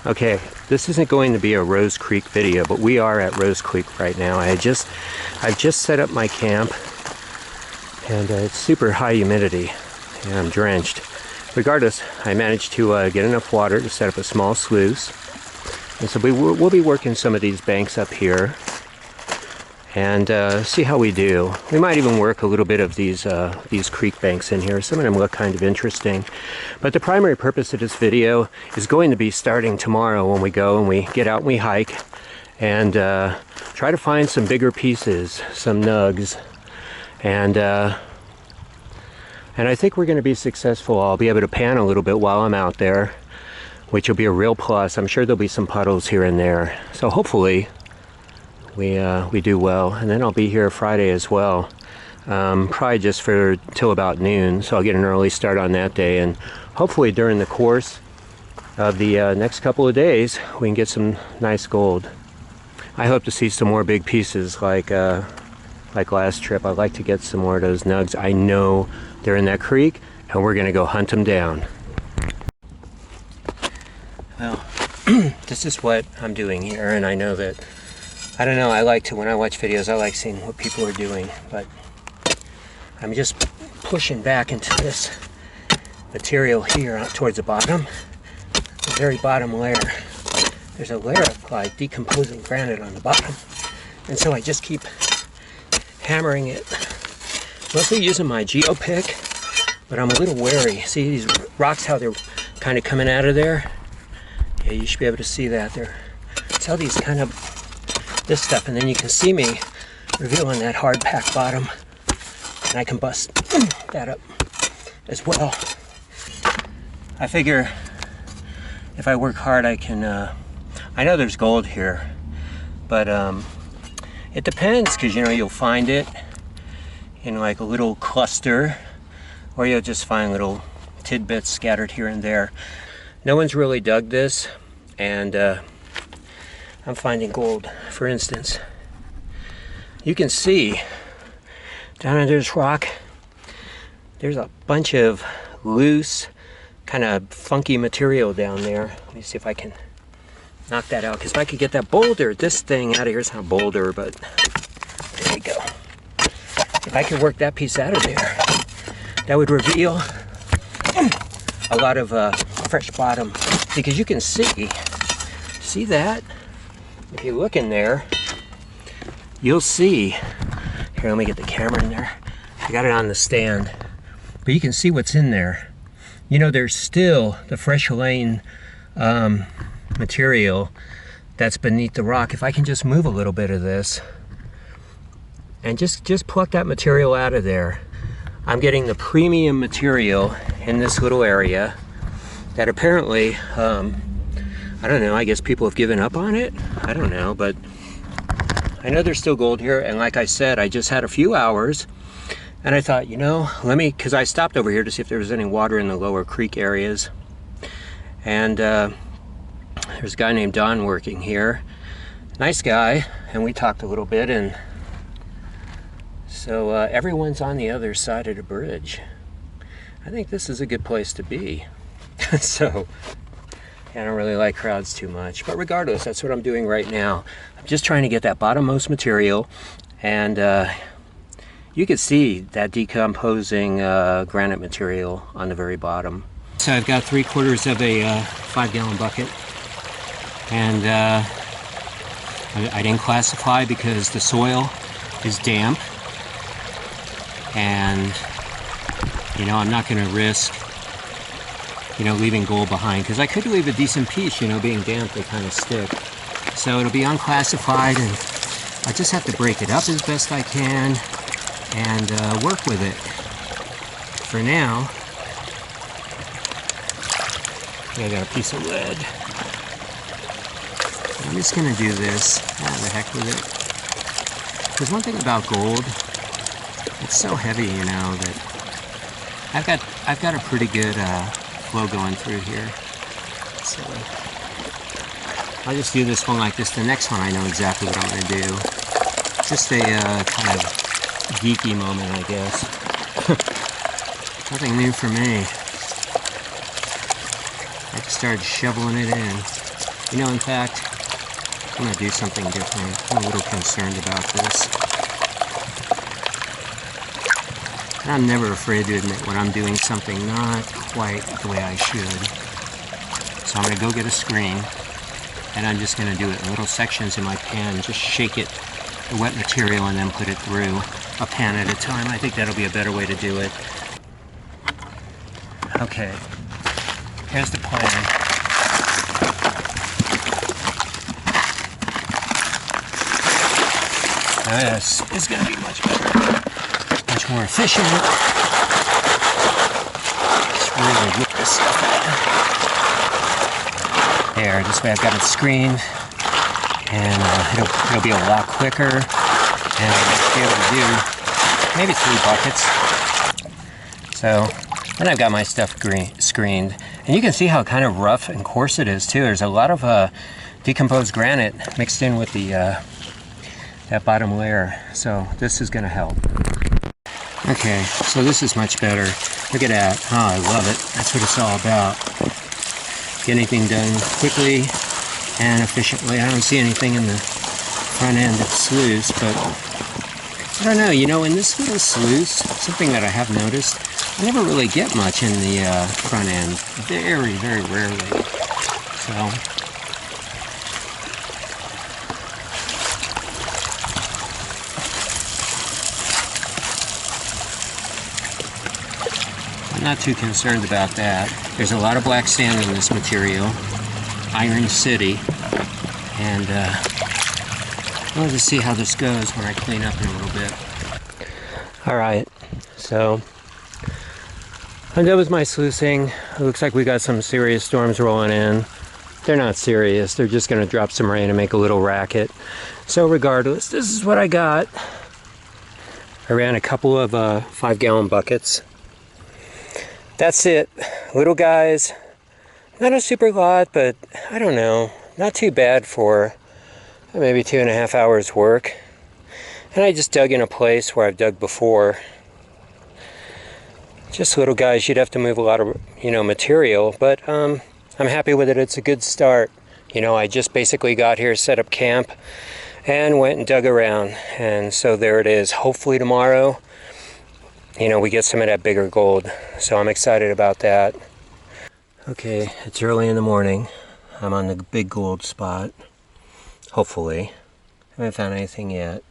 Okay, this isn't going to be a Rose Creek video, but we are at Rose Creek right now. I've just set up my camp, and it's super high humidity, and I'm drenched. Regardless, I managed to get enough water to set up a small sluice, and so we'll be working some of these banks up here, and see how we do. We might even work a little bit of these creek banks in here. Some of them look kind of interesting. But the primary purpose of this video is going to be starting tomorrow when we go and we get out and we hike and try to find some bigger pieces, some nugs. And I think we're going to be successful. I'll be able to pan a little bit while I'm out there, which will be a real plus. I'm sure there'll be some puddles here and there. So hopefully we do well, and then I'll be here Friday as well, probably just for till about noon, so I'll get an early start on that day, and hopefully during the course of the next couple of days we can get some nice gold. I hope to see some more big pieces like last trip. I'd like to get some more of those nugs. I know they're in that creek, and we're gonna go hunt them down. Well, this is what I'm doing here, and I know that I don't know, when I watch videos, I like seeing what people are doing, but I'm just pushing back into this material here out towards the bottom, the very bottom layer. There's a layer of like decomposing granite on the bottom, and so I just keep hammering it, mostly using my geo pick, but I'm a little wary. See these rocks, how they're kind of coming out of there? Yeah, you should be able to see that there. It's how these kind of this stuff, and then you can see me revealing that hard packed bottom, and I can bust that up as well. I figure if I work hard I can I know there's gold here, but it depends, because you know, you'll find it in like a little cluster, or you'll just find little tidbits scattered here and there. No one's really dug this, and I'm finding gold. For instance, you can see down under this rock, there's a bunch of loose, kind of funky material down there. Let me see if I can knock that out, because if I could get that boulder, this thing out of here, it's not a boulder, but there we go. If I could work that piece out of there, that would reveal a lot of fresh bottom, because you can see that? If you look in there, you'll see, here, let me get the camera in there. I got it on the stand, but you can see what's in there. You know, there's still the fresh laying material that's beneath the rock. If I can just move a little bit of this and just pluck that material out of there, I'm getting the premium material in this little area that apparently, I don't know, I guess people have given up on it. I don't know, but I know there's still gold here. And like I said, I just had a few hours, and I thought, you know, because I stopped over here to see if there was any water in the lower creek areas. And there's a guy named Don working here. Nice guy, and we talked a little bit, and so everyone's on the other side of the bridge. I think this is a good place to be. So I don't really like crowds too much, but regardless, that's what I'm doing right now. I'm just trying to get that bottommost material, and you can see that decomposing granite material on the very bottom. So I've got 3/4 of a 5-gallon bucket, and I didn't classify because the soil is damp, and you know, I'm not going to risk, you know, leaving gold behind, because I could leave a decent piece, you know, being damp, they kind of stick. So it'll be unclassified, and I just have to break it up as best I can and work with it. For now, I got a piece of lead. I'm just gonna do this. The heck with it. There's one thing about gold, it's so heavy, you know, that I've got a pretty good flow going through here. So I'll just do this one like this. The next one I know exactly what I'm going to do. Just a kind of geeky moment, I guess. Nothing new for me. I just started shoveling it in. You know, in fact, I'm going to do something different. I'm a little concerned about this. I'm never afraid to admit when I'm doing something not quite the way I should. So I'm going to go get a screen, and I'm just going to do it in little sections in my pan. Just shake it, the wet material, and then put it through a pan at a time. I think that'll be a better way to do it. Okay, here's the plan. This is going to be much better, much more efficient. Just really whip this stuff out. There, this way I've got it screened, and it'll be a lot quicker, and I'll be able to do maybe 3 buckets. So then I've got my stuff screened, and you can see how kind of rough and coarse it is too. There's a lot of decomposed granite mixed in with the that bottom layer, so this is going to help. Okay, so this is much better. Look at that. Oh, I love it. That's what it's all about. Get anything done quickly and efficiently. I don't see anything in the front end of the sluice, but I don't know. You know, in this little sluice, something that I have noticed, I never really get much in the front end. Very, very rarely. So not too concerned about that. There's a lot of black sand in this material, Iron City, and we'll just see how this goes when I clean up in a little bit. Alright, so I'm done with my sluicing. It looks like we got some serious storms rolling in. They're not serious, they're just going to drop some rain and make a little racket. So regardless, this is what I got. I ran a couple of 5-gallon buckets. That's it. Little guys, not a super lot, but I don't know, not too bad for maybe 2.5 hours work. And I just dug in a place where I've dug before. Just little guys, you'd have to move a lot of, material, but I'm happy with it. It's a good start. I just basically got here, set up camp, and went and dug around. And so there it is. Hopefully tomorrow, we get some of that bigger gold. So I'm excited about that. Okay, it's early in the morning. I'm on the big gold spot. Hopefully. I haven't found anything yet.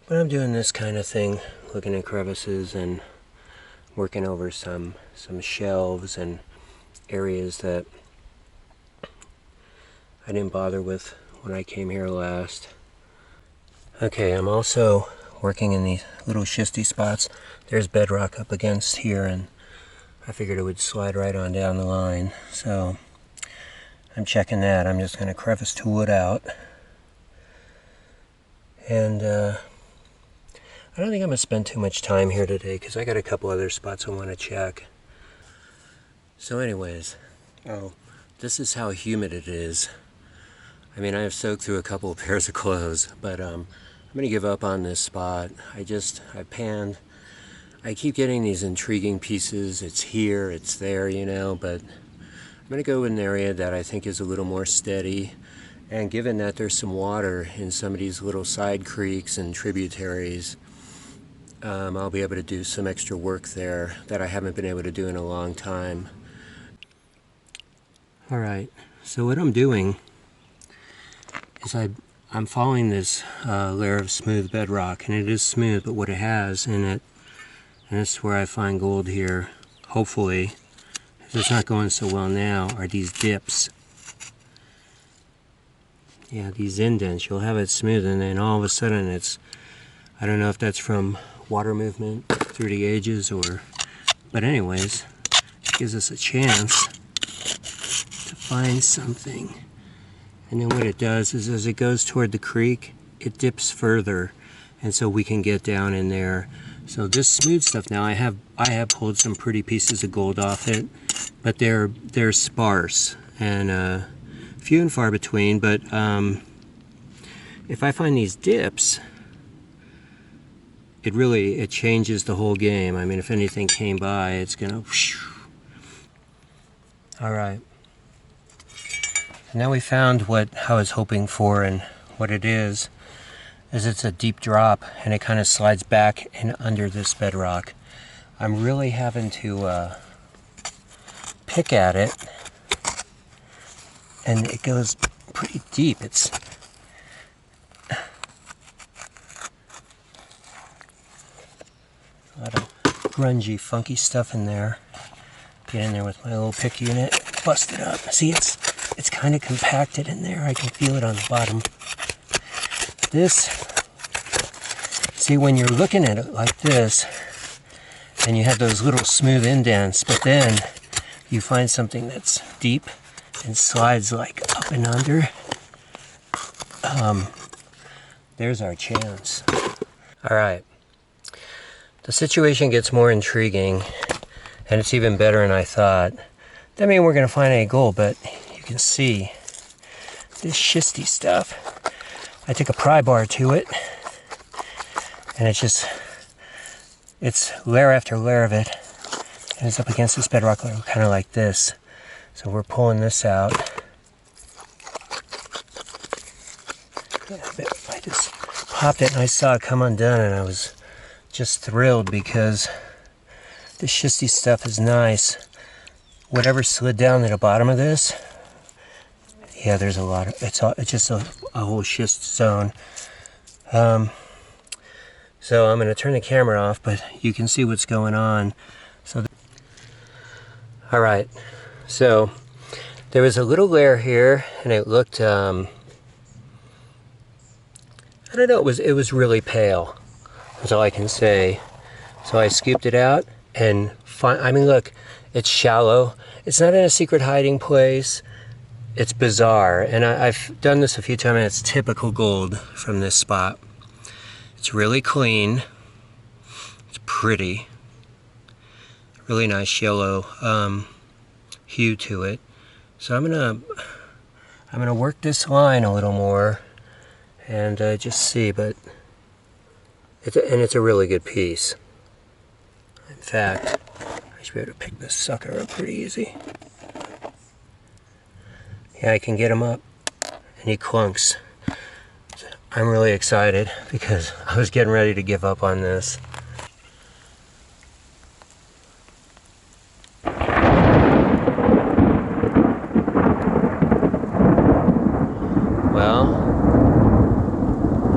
But I'm doing this kind of thing, looking at crevices and working over some shelves and areas that I didn't bother with when I came here last. Okay, I'm also working in these little schisty spots. There's bedrock up against here, and I figured it would slide right on down the line. So I'm checking that. I'm just going to crevice tool it out. And I don't think I'm going to spend too much time here today because I got a couple other spots I want to check. So anyways, this is how humid it is. I mean, I have soaked through a couple of pairs of clothes, but I'm going to give up on this spot. I panned. I keep getting these intriguing pieces. It's here, it's there, but I'm going to go in an area that I think is a little more steady. And given that there's some water in some of these little side creeks and tributaries, I'll be able to do some extra work there that I haven't been able to do in a long time. Alright, so what I'm doing is I'm following this layer of smooth bedrock, and it is smooth, but what it has in it, and this is where I find gold here, hopefully, it's not going so well now, are these dips. Yeah, these indents, you'll have it smooth, and then all of a sudden it's, I don't know if that's from water movement through the ages but anyways, it gives us a chance to find something. And then what it does is as it goes toward the creek, it dips further, and so we can get down in there. So this smooth stuff now, I have pulled some pretty pieces of gold off it, but they're sparse and few and far between. But if I find these dips, it changes the whole game. I mean, if anything came by, it's gonna. All right. And now we found what I was hoping for, and what it is it's a deep drop, and it kind of slides back and under this bedrock. I'm really having to pick at it, and it goes pretty deep. It's a lot of grungy, funky stuff in there. Get in there with my little pick unit, bust it up. See, it's kind of compacted in there. I can feel it on the bottom. See, when you're looking at it like this, and you have those little smooth indents, but then you find something that's deep and slides like up and under, there's our chance. All right, the situation gets more intriguing, and it's even better than I thought. That means we're gonna find any gold, but you can see this schisty stuff. I took a pry bar to it, and it's layer after layer of it, and it's up against this bedrock kind of like this. So we're pulling this out. I just popped it and I saw it come undone, and I was just thrilled because the schisty stuff is nice. Whatever slid down to the bottom of this, yeah, there's a lot of, it's just a whole schist zone. So I'm going to turn the camera off, but you can see what's going on. So, all right, so there was a little layer here, and it looked, I don't know, it was really pale. That's all I can say. So I scooped it out, and I mean, look, it's shallow. It's not in a secret hiding place. It's bizarre, and I've done this a few times, and it's typical gold from this spot. It's really clean. It's pretty. Really nice yellow hue to it. So I'm gonna work this line a little more and just see, but it's a really good piece. In fact, I should be able to pick this sucker up pretty easy. Yeah, I can get him up, and he clunks. I'm really excited because I was getting ready to give up on this. Well,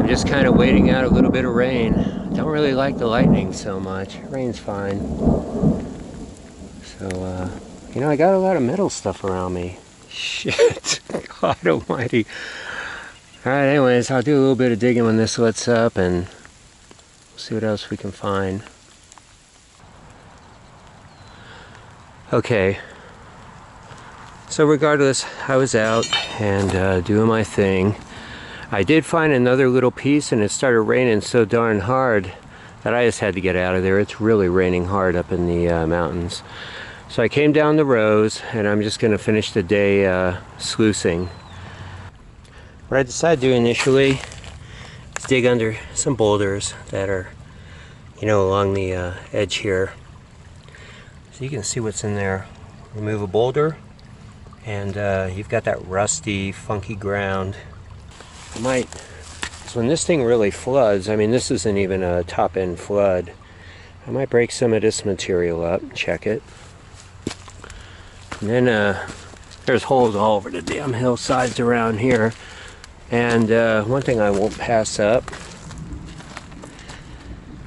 I'm just kind of waiting out a little bit of rain. Don't really like the lightning so much. Rain's fine. So, you know, I got a lot of metal stuff around me. Shit, God almighty. Alright, anyways, I'll do a little bit of digging when this lets up, and we'll see what else we can find. Okay, so regardless, I was out and doing my thing. I did find another little piece, and it started raining so darn hard that I just had to get out of there. It's really raining hard up in the mountains. So I came down the rows, and I'm just going to finish the day sluicing. What I decided to do initially is dig under some boulders that are, you know, along the edge here. So you can see what's in there. Remove a boulder, and you've got that rusty, funky ground. So when this thing really floods, I mean, this isn't even a top-end flood, I might break some of this material up, check it. And then there's holes all over the damn hillsides around here. And one thing I won't pass up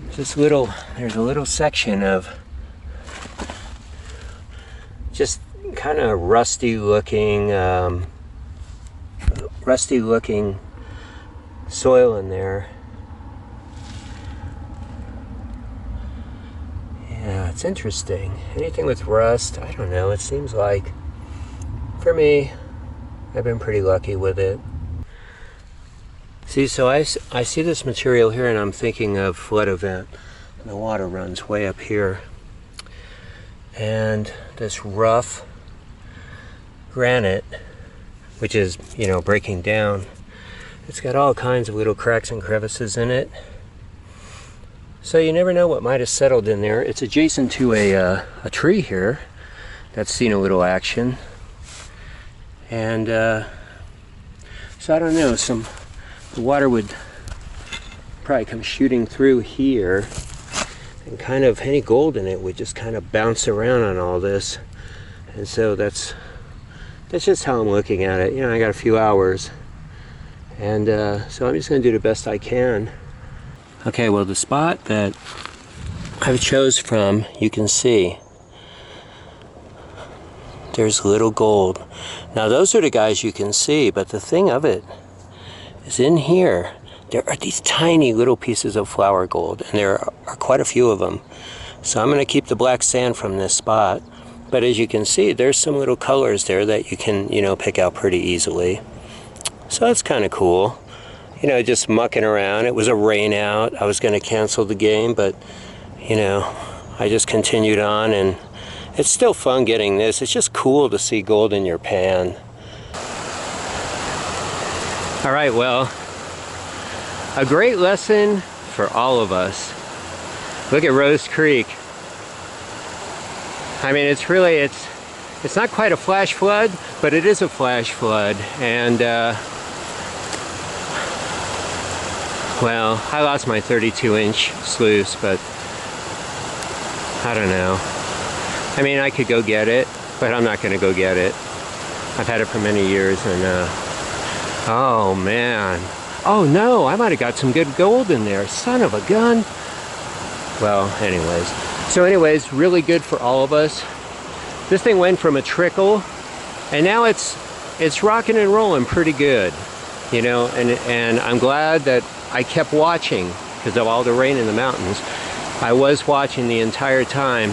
is there's a little section of just kind of rusty looking soil in there. Yeah, it's interesting. Anything with rust, I don't know, it seems like, for me, I've been pretty lucky with it. See, so I see this material here, and I'm thinking of flood event. And the water runs way up here. And this rough granite, which is, you know, breaking down, it's got all kinds of little cracks and crevices in it. So you never know what might have settled in there. It's adjacent to a tree here that's seen a little action. And so I don't know, the water would probably come shooting through here, and kind of any gold in it would just kind of bounce around on all this. And so that's just how I'm looking at it. You know, I got a few hours, and so I'm just going to do the best I can. Okay, well, the spot that I've chose from, you can see there's little gold. Now those are the guys you can see, but the thing of it is, in here there are these tiny little pieces of flower gold, and there are quite a few of them. So I'm going to keep the black sand from this spot, but as you can see, there's some little colors there that you can, you know, pick out pretty easily. So that's kind of cool. You know, just mucking around. It was a rain out. I was going to cancel the game, but you know, I just continued on, and it's still fun getting this. It's just cool to see gold in your pan. All right, well, a great lesson for all of us. Look at Rose Creek. I mean, it's really, it's not quite a flash flood, but it is a flash flood. And well, I lost my 32-inch sluice, but I don't know. I mean, I could go get it, but I'm not gonna go get it. I've had it for many years, and oh man. Oh no, I might have got some good gold in there. Son of a gun. Well, anyways. So anyways, really good for all of us. This thing went from a trickle, and now it's rocking and rolling pretty good. You know, and I'm glad that I kept watching because of all the rain in the mountains. I was watching the entire time,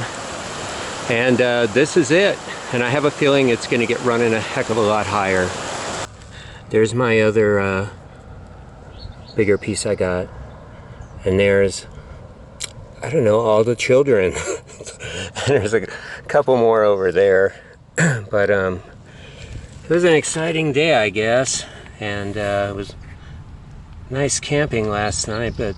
and this is it. And I have a feeling it's going to get running a heck of a lot higher. There's my other bigger piece I got, and there's, I don't know, all the children. There's a couple more over there, but it was an exciting day, I guess, and it was nice camping last night, but